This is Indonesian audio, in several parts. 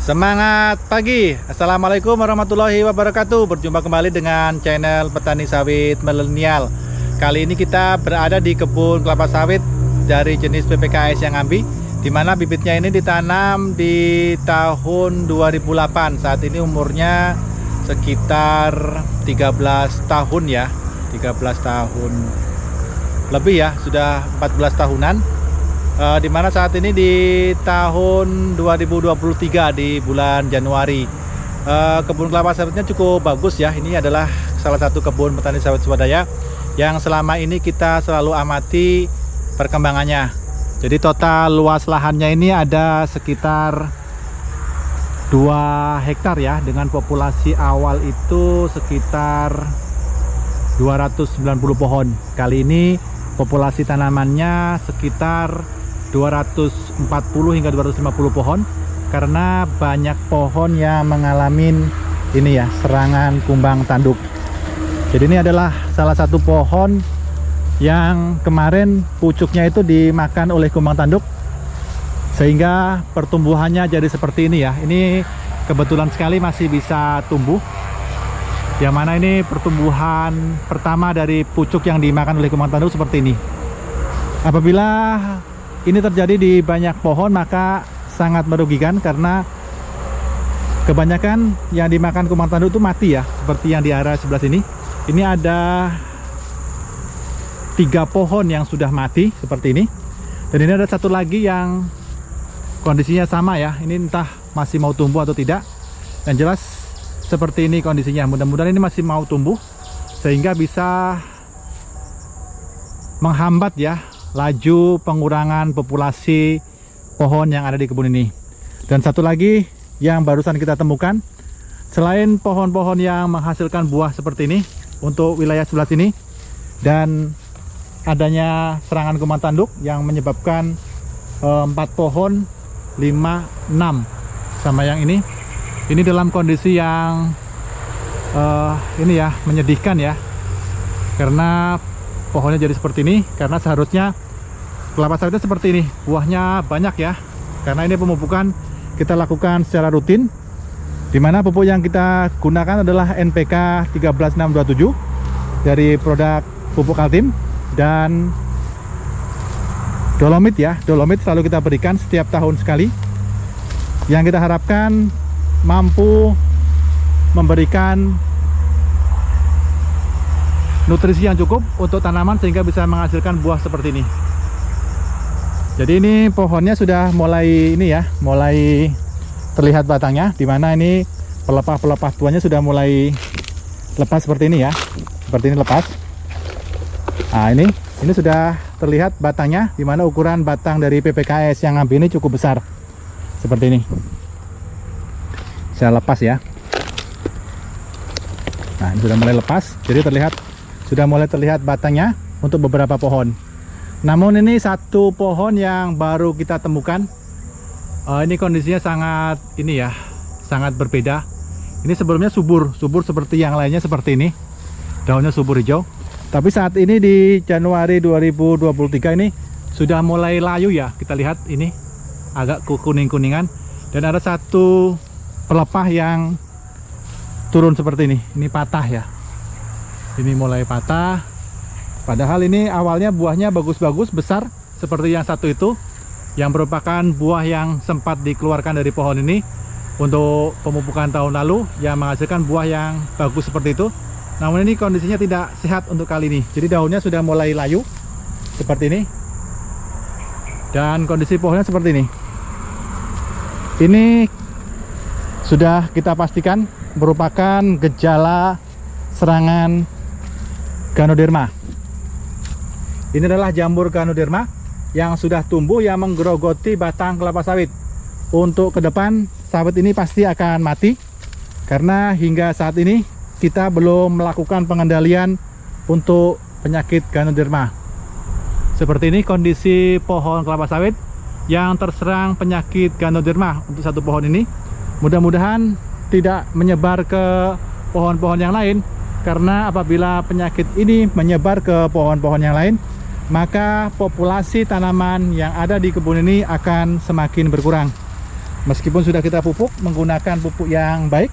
Semangat pagi. Assalamualaikum warahmatullahi wabarakatuh. Berjumpa kembali dengan channel Petani Sawit Milenial. Kali ini kita berada di kebun kelapa sawit dari jenis PPKS yang Ambi, di mana bibitnya ini ditanam di tahun 2008. Saat ini umurnya sekitar 13 tahun ya. 13 tahun lebih ya, sudah 14 tahunan. Dimana saat ini di tahun 2023 di bulan Januari. Kebun kelapa sawitnya cukup bagus ya. Ini adalah salah satu kebun petani sawit swadaya yang selama ini kita selalu amati perkembangannya. Jadi total luas lahannya ini ada sekitar 2 hektar ya, dengan populasi awal itu sekitar 290 pohon. Kali ini populasi tanamannya sekitar 240 hingga 250 pohon, karena banyak pohon yang mengalami ini ya, serangan kumbang tanduk. Jadi ini adalah salah satu pohon yang kemarin pucuknya itu dimakan oleh kumbang tanduk, sehingga pertumbuhannya jadi seperti ini ya. Ini kebetulan sekali masih bisa tumbuh, yang mana ini pertumbuhan pertama dari pucuk yang dimakan oleh kumbang tanduk seperti ini. Apabila ini terjadi di banyak pohon, maka sangat merugikan, karena kebanyakan yang dimakan kumbang tanduk itu mati ya, seperti yang di area sebelah sini. Ini ada 3 pohon yang sudah mati seperti ini, dan ini ada satu lagi yang kondisinya sama ya. Ini entah masih mau tumbuh atau tidak. Yang jelas seperti ini kondisinya. Mudah-mudahan ini masih mau tumbuh, sehingga bisa menghambat ya laju pengurangan populasi pohon yang ada di kebun ini. Dan satu lagi yang barusan kita temukan, selain pohon-pohon yang menghasilkan buah seperti ini untuk wilayah sebelah sini, dan adanya serangan kumbang tanduk yang menyebabkan 4 pohon, 5, 6 sama yang ini dalam kondisi yang ini ya, menyedihkan ya, karena pohonnya jadi seperti ini. Karena seharusnya kelapa sawitnya seperti ini, buahnya banyak ya, karena ini pemupukan kita lakukan secara rutin, dimana pupuk yang kita gunakan adalah NPK 13627 dari produk pupuk Kaltim, dan dolomit ya. Dolomit selalu kita berikan setiap tahun sekali, yang kita harapkan mampu memberikan nutrisi yang cukup untuk tanaman sehingga bisa menghasilkan buah seperti ini. Jadi ini pohonnya sudah mulai ini ya, mulai terlihat batangnya, dimana ini pelepah-pelepah tuanya sudah mulai lepas seperti ini ya, seperti ini lepas. Nah ini sudah terlihat batangnya, dimana ukuran batang dari PPKS yang Ambi ini cukup besar seperti ini. Saya lepas ya. Nah ini sudah mulai lepas, jadi sudah mulai terlihat batangnya untuk beberapa pohon. Namun ini satu pohon yang baru kita temukan. Ini kondisinya sangat ini ya, sangat berbeda. Ini sebelumnya subur seperti yang lainnya seperti ini, daunnya subur hijau. Tapi saat ini di Januari 2023 ini sudah mulai layu ya. Kita lihat ini agak kuning-kuningan, dan ada satu pelepah yang turun seperti ini. Ini patah ya. Ini mulai patah. Padahal ini awalnya buahnya bagus-bagus, besar seperti yang satu itu, yang merupakan buah yang sempat dikeluarkan dari pohon ini untuk pemupukan tahun lalu, yang menghasilkan buah yang bagus seperti itu. Namun ini kondisinya tidak sehat untuk kali ini. Jadi daunnya sudah mulai layu seperti ini, dan kondisi pohonnya seperti ini. Ini sudah kita pastikan merupakan gejala serangan Ganoderma. Ini adalah jamur Ganoderma yang sudah tumbuh, yang menggerogoti batang kelapa sawit. Untuk ke depan sawit ini pasti akan mati, karena hingga saat ini kita belum melakukan pengendalian untuk penyakit Ganoderma. Seperti ini kondisi pohon kelapa sawit yang terserang penyakit Ganoderma untuk satu pohon ini. Mudah-mudahan tidak menyebar ke pohon-pohon yang lain, karena apabila penyakit ini menyebar ke pohon-pohon yang lain, maka populasi tanaman yang ada di kebun ini akan semakin berkurang. Meskipun sudah kita pupuk menggunakan pupuk yang baik,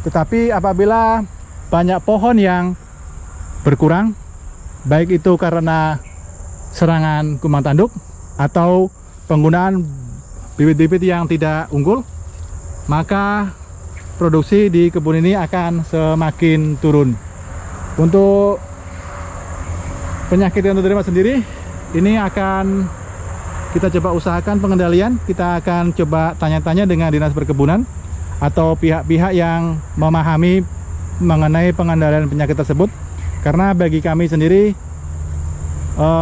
tetapi apabila banyak pohon yang berkurang, baik itu karena serangan kuman tanduk atau penggunaan bibit-bibit yang tidak unggul, maka produksi di kebun ini akan semakin turun. Untuk penyakit yang terderima sendiri, ini akan kita coba usahakan pengendalian. Kita akan coba tanya-tanya dengan dinas perkebunan atau pihak-pihak yang memahami mengenai pengendalian penyakit tersebut, karena bagi kami sendiri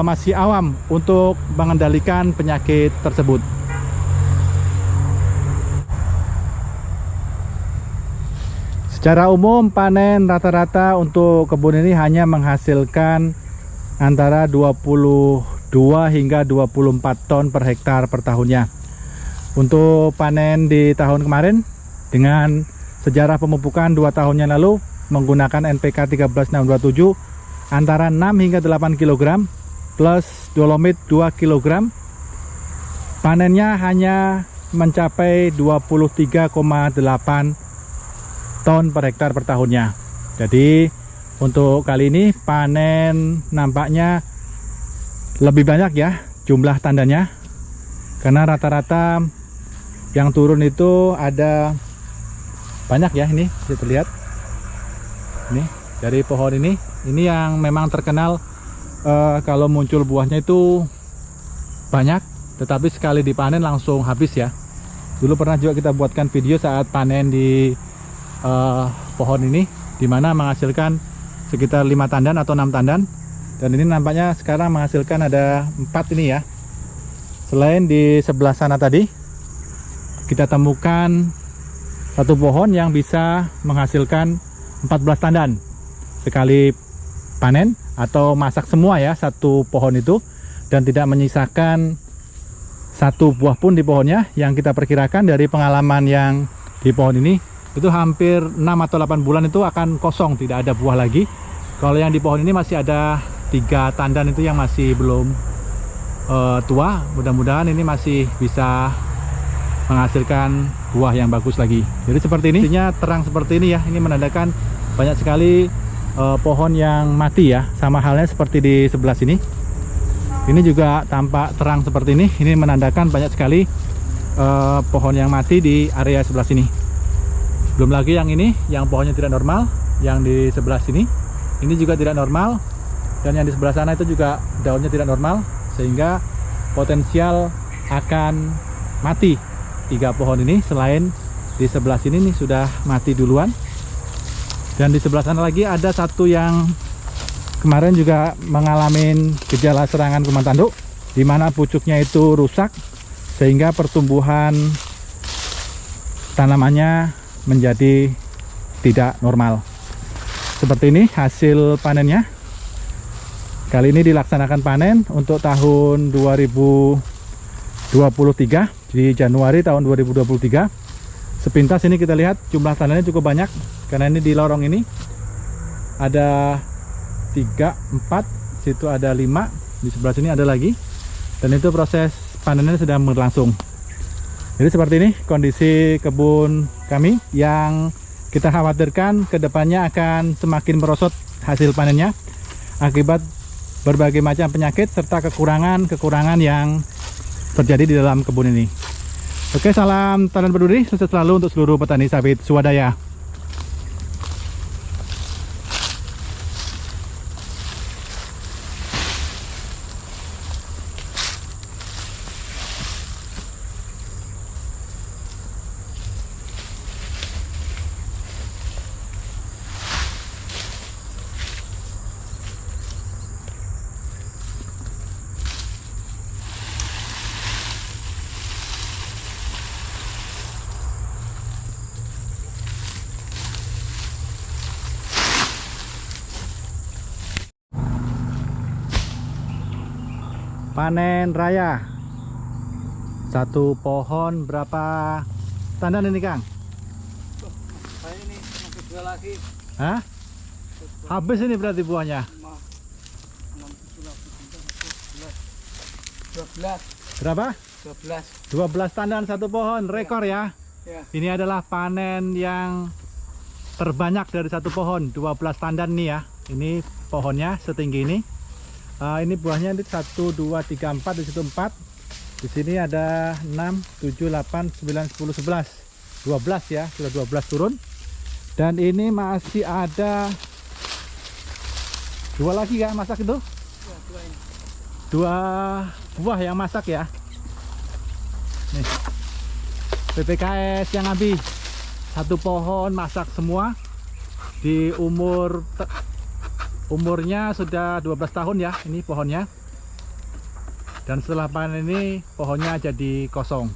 masih awam untuk mengendalikan penyakit tersebut. Secara umum panen rata-rata untuk kebun ini hanya menghasilkan antara 22 hingga 24 ton per hektar per tahunnya. Untuk panen di tahun kemarin dengan sejarah pemupukan 2 tahun yang lalu menggunakan NPK 13627 antara 6 hingga 8 kg plus dolomit 2 kg, panennya hanya mencapai 23,8 ton per hektar per tahunnya. Jadi untuk kali ini panen nampaknya lebih banyak ya jumlah tandanya, karena rata-rata yang turun itu ada banyak ya. Ini bisa terlihat ini dari pohon ini yang memang terkenal kalau muncul buahnya itu banyak, tetapi sekali dipanen langsung habis ya. Dulu pernah juga kita buatkan video saat panen di pohon ini, dimana menghasilkan sekitar 5 tandan atau 6 tandan, dan ini nampaknya sekarang menghasilkan ada 4 ini ya. Selain di sebelah sana tadi kita temukan satu pohon yang bisa menghasilkan 14 tandan sekali panen atau masak semua ya satu pohon itu, dan tidak menyisakan satu buah pun di pohonnya. Yang kita perkirakan dari pengalaman yang di pohon ini itu hampir 6 atau 8 bulan itu akan kosong, tidak ada buah lagi. Kalau yang di pohon ini masih ada 3 tandan itu yang masih belum tua. Mudah-mudahan ini masih bisa menghasilkan buah yang bagus lagi. Jadi seperti ini, artinya terang seperti ini ya, ini menandakan banyak sekali pohon yang mati ya. Sama halnya seperti di sebelah sini, ini juga tampak terang seperti ini menandakan banyak sekali pohon yang mati di area sebelah sini. Belum lagi yang ini, yang pohonnya tidak normal, yang di sebelah sini ini juga tidak normal, dan yang di sebelah sana itu juga daunnya tidak normal, sehingga potensial akan mati 3 pohon ini. Selain di sebelah sini nih sudah mati duluan, dan di sebelah sana lagi ada satu yang kemarin juga mengalami gejala serangan kuman tanduk, di mana pucuknya itu rusak sehingga pertumbuhan tanamannya menjadi tidak normal. Seperti ini hasil panennya. Kali ini dilaksanakan panen untuk tahun 2023 di Januari tahun 2023. Sepintas ini kita lihat jumlah tandannya cukup banyak, karena ini di lorong ini ada 3, 4, situ ada 5, di sebelah sini ada lagi, dan itu proses panennya sedang berlangsung. Jadi seperti ini kondisi kebun kami, yang kita khawatirkan kedepannya akan semakin merosot hasil panennya akibat berbagai macam penyakit serta kekurangan yang terjadi di dalam kebun ini. Oke, salam tanam berduri, sukses selalu untuk seluruh petani sawit swadaya. Panen raya. Satu pohon berapa tandan ini, Kang? Saya ini masih 2 lagi. Hah? Habis ini berarti buahnya. 12. Berapa? 12. 12 tandan satu pohon, rekor ya. Ya. Ini adalah panen yang terbanyak dari satu pohon, 12 tandan nih ya. Ini pohonnya setinggi ini. Ini buahnya ini 1, 2, 3, 4, di situ 4. Di sini ada 6, 7, 8, 9, 10, 11. 12 ya, sudah 12 turun. Dan ini masih ada 2 lagi ya masak itu. Ya, 2 ini. 2 buah yang masak ya. Nih. PPKS yang habis. Satu pohon masak semua. Di umurnya sudah 12 tahun ya ini pohonnya. Dan setelah panen ini pohonnya jadi kosong.